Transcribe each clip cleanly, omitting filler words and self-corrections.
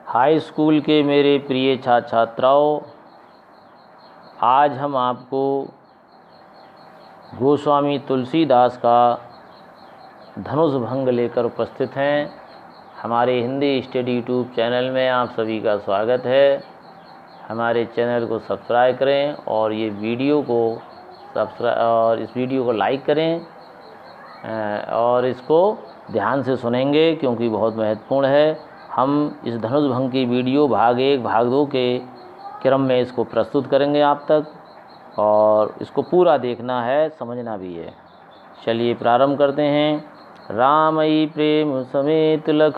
High school के मेरे प्रिय छात्र छात्राओं, आज हम आपको गोस्वामी तुलसीदास का धनुष भंग लेकर उपस्थित हैं। हमारे हिंदी स्टडी यूट्यूब चैनल में आप सभी का स्वागत है। हमारे चैनल को सब्सक्राइब करें और इस वीडियो को लाइक करें और इसको ध्यान से सुनेंगे क्योंकि बहुत महत्वपूर्ण है। हम इस धनुष भंग की वीडियो भाग 1 भाग 2 के क्रम में इसको प्रस्तुत करेंगे आप तक, और इसको पूरा देखना है, समझना भी है। चलिए प्रारंभ करते हैं। रामई प्रेम समेत लख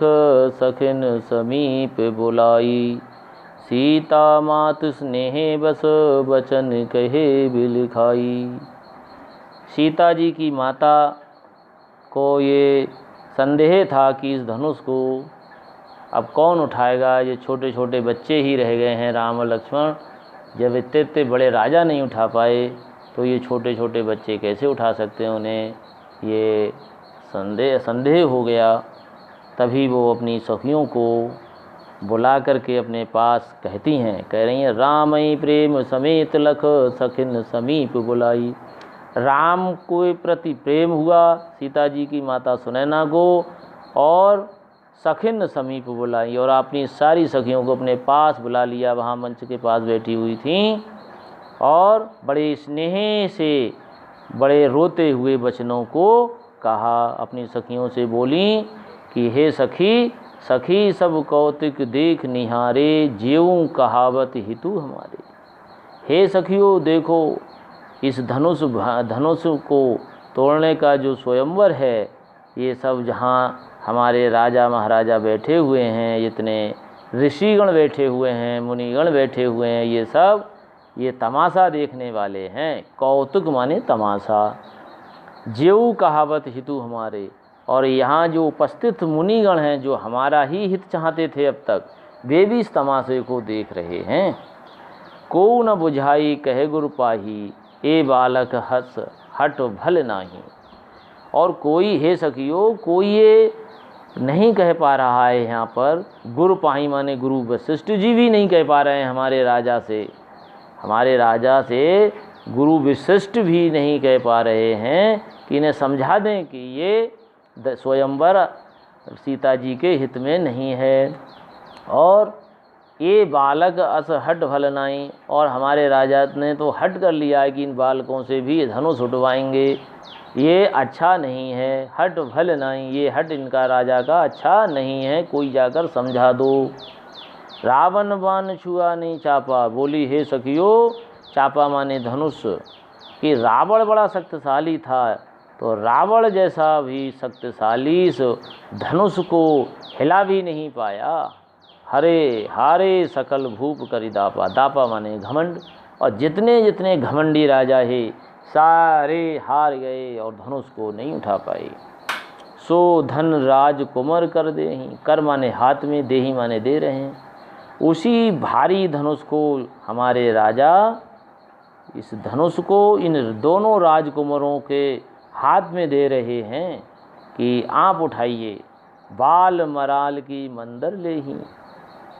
सखिन समीप बुलाई, सीता मात स्नेह बस बचन कहे बिलखाई। सीता जी की माता को ये संदेह था कि इस धनुष को अब कौन उठाएगा। ये छोटे छोटे बच्चे ही रह गए हैं राम और लक्ष्मण। जब इतने बड़े राजा नहीं उठा पाए तो ये छोटे छोटे बच्चे कैसे उठा सकते हैं। उन्हें ये संदेह हो गया। तभी वो अपनी सखियों को बुला करके अपने पास कह रही हैं रामई प्रेम समेत लख सखिन समीप बुलाई। राम को प्रति प्रेम हुआ सीता जी की माता सुनैना को, और सखिन समीप बुलाई, और अपनी सारी सखियों को अपने पास बुला लिया। वहाँ मंच के पास बैठी हुई थीं और बड़े स्नेह से बड़े रोते हुए वचनों को कहा। अपनी सखियों से बोली कि हे सखी, सखी सब कौतिक देख निहारे, ज्यों कहावत हितु हमारे। हे सखियों, देखो इस धनुष को तोड़ने का जो स्वयंवर है, ये सब जहाँ हमारे राजा महाराजा बैठे हुए हैं, इतने ऋषिगण बैठे हुए हैं, मुनिगण बैठे हुए हैं, ये सब ये तमाशा देखने वाले हैं। कौतुक माने तमाशा। ज्यों कहावत हितु हमारे, और यहाँ जो उपस्थित मुनिगण हैं जो हमारा ही हित चाहते थे अब तक, वे भी इस तमाशे को देख रहे हैं। को न बुझाई कहे गुरु पाही, ए बालक हस हट भल नाही। और कोई, हे सखियों, कोई ये नहीं कह पा रहा है यहाँ पर। गुरु पाही माने गुरु वशिष्ठ जी भी नहीं कह पा रहे हैं हमारे राजा से गुरु वशिष्ठ भी नहीं कह पा रहे हैं कि इन्हें समझा दें कि ये स्वयंवर सीता जी के हित में नहीं है। और ये बालक अस हट भल नाई, और हमारे राजा ने तो हट कर लिया है कि इन बालकों से भी धनुष उठवाएंगे, ये अच्छा नहीं है। हट भल नहीं, ये हट इनका राजा का अच्छा नहीं है, कोई जाकर समझा दो। रावण बाण छुआ नहीं चापा, बोली हे सखियों, चापा माने धनुष, कि रावण बड़ा शक्तिशाली था, तो रावण जैसा भी शक्तिशाली इस धनुष को हिला भी नहीं पाया। हरे हारे सकल भूप करी दापा, दापा माने घमंड, और जितने जितने घमंडी राजा है सारे हार गए और धनुष को नहीं उठा पाए। सो धन राज कुमर कर देहि, कर माने हाथ में, देहि माने दे रहे हैं। उसी भारी धनुष को हमारे राजा, इस धनुष को इन दोनों राजकुमारों के हाथ में दे रहे हैं कि आप उठाइए। बाल मराल की मंदर लेहि,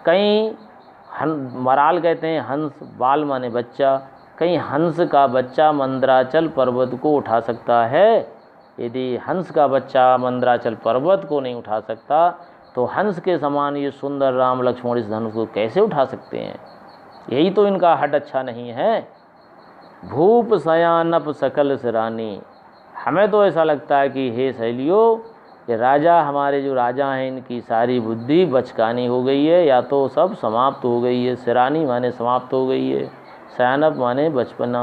कहीं मराल कहते हैं हंस, बाल माने बच्चा, कहीं हंस का बच्चा मंदराचल पर्वत को उठा सकता है। यदि हंस का बच्चा मंदराचल पर्वत को नहीं उठा सकता तो हंस के समान ये सुंदर राम लक्ष्मण इस धनुष को कैसे उठा सकते हैं। यही तो इनका हट अच्छा नहीं है। भूप सयानप सकल सिरानी, हमें तो ऐसा लगता है कि हे सहेलियों, ये राजा, हमारे जो राजा हैं, इनकी सारी बुद्धि बचकानी हो गई है, या तो सब समाप्त हो गई है। सिरानी माने समाप्त हो गई है, सयानप माने बचपना।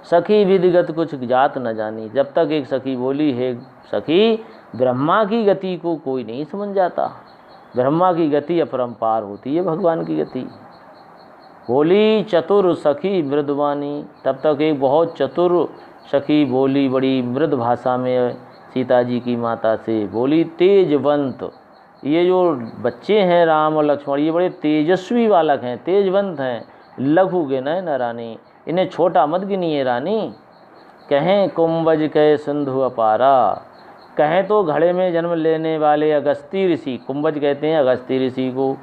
सखी विधिगत कुछ जात न जानी, जब तक एक सखी बोली हे सखी, ब्रह्मा की गति को कोई नहीं समझ जाता। ब्रह्मा की गति अपरंपार होती है, भगवान की गति। बोली चतुर सखी मृदवानी, तब तक एक बहुत चतुर सखी बोली, बड़ी मृद भाषा में सीता जी की माता से बोली, तेजवंत, ये जो बच्चे हैं राम और लक्ष्मण, ये बड़े तेजस्वी बालक हैं, तेजवंत हैं। लघु गिनय न रानी, इन्हें छोटा मत गिनिए रानी। कहें कुंभज कह सिंधु अपारा, कहें तो घड़े में जन्म लेने वाले अगस्ती ऋषि, कुंभज कहते हैं अगस्ती ऋषि को।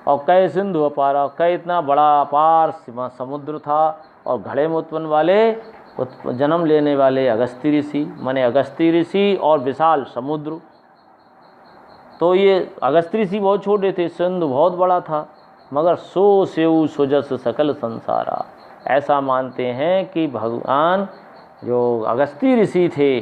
और कई सिंधु अपारा, कई इतना बड़ा अपार समुद्र था और घड़े में उत्पन्न वाले जन्म लेने वाले अगस्ती ऋषि, माने अगस्ती ऋषि और विशाल समुद्र। तो ये अगस्ती ऋषि बहुत छोटे थे, सिंधु बहुत बड़ा था, मगर सो सेऊ सुजस सकल संसारा। ऐसा मानते हैं कि भगवान जो अगस्ती ऋषि थे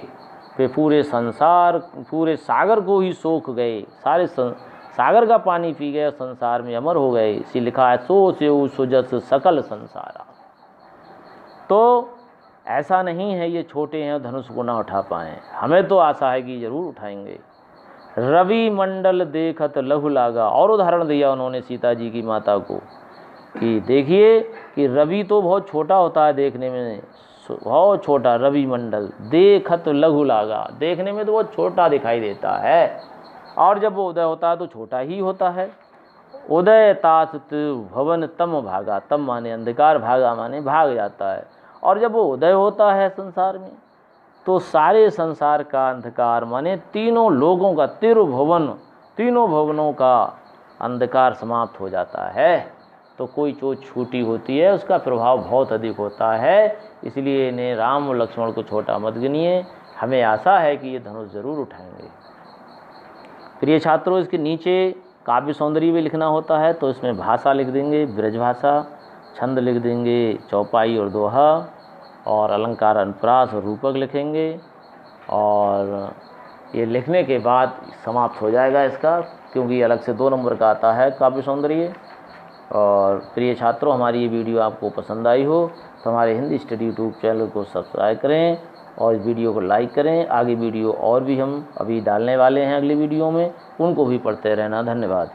वे पूरे संसार, पूरे सागर को ही सोख गए, सारे सागर का पानी पी गए और संसार में अमर हो गए। इसी लिखा है सो सेऊ सुजस सकल संसारा। तो ऐसा नहीं है ये छोटे हैं धनुष को ना उठा पाएँ, हमें तो आशा है कि जरूर उठाएंगे। रवि मंडल देखत लहु लागा, और उदाहरण दिया उन्होंने सीता जी की माता को कि देखिए कि रवि तो बहुत छोटा होता है देखने में, बहुत छोटा रवि मंडल, देखत लघु लागा, देखने में तो बहुत छोटा दिखाई देता है, और जब वो उदय होता है तो छोटा ही होता है। उदय तासत भवन तम भागा, तम माने अंधकार, भागा माने भाग जाता है। और जब वो उदय होता है संसार में तो सारे संसार का अंधकार माने तीनों लोगों का, तिरुभुवन, तीनों भवनों का अंधकार समाप्त हो जाता है। तो कोई चोट छूटी होती है उसका प्रभाव बहुत अधिक होता है, इसलिए इन्हें राम और लक्ष्मण को छोटा मत गिनिए। हमें आशा है कि ये धनुष जरूर उठाएंगे। प्रिय छात्रों, इसके नीचे काव्य सौंदर्य भी लिखना होता है, तो इसमें भाषा लिख देंगे ब्रज भाषा, छंद लिख देंगे चौपाई और दोहा, और अलंकार अनुप्रास और रूपक लिखेंगे। और ये लिखने के बाद समाप्त हो जाएगा इसका, क्योंकि अलग से 2 नंबर का आता है काव्य सौंदर्य। और प्रिय छात्रों, हमारी ये वीडियो आपको पसंद आई हो तो हमारे हिंदी स्टडी यूट्यूब चैनल को सब्सक्राइब करें और इस वीडियो को लाइक करें। आगे वीडियो और भी हम अभी डालने वाले हैं अगली वीडियो में, उनको भी पढ़ते रहना। धन्यवाद।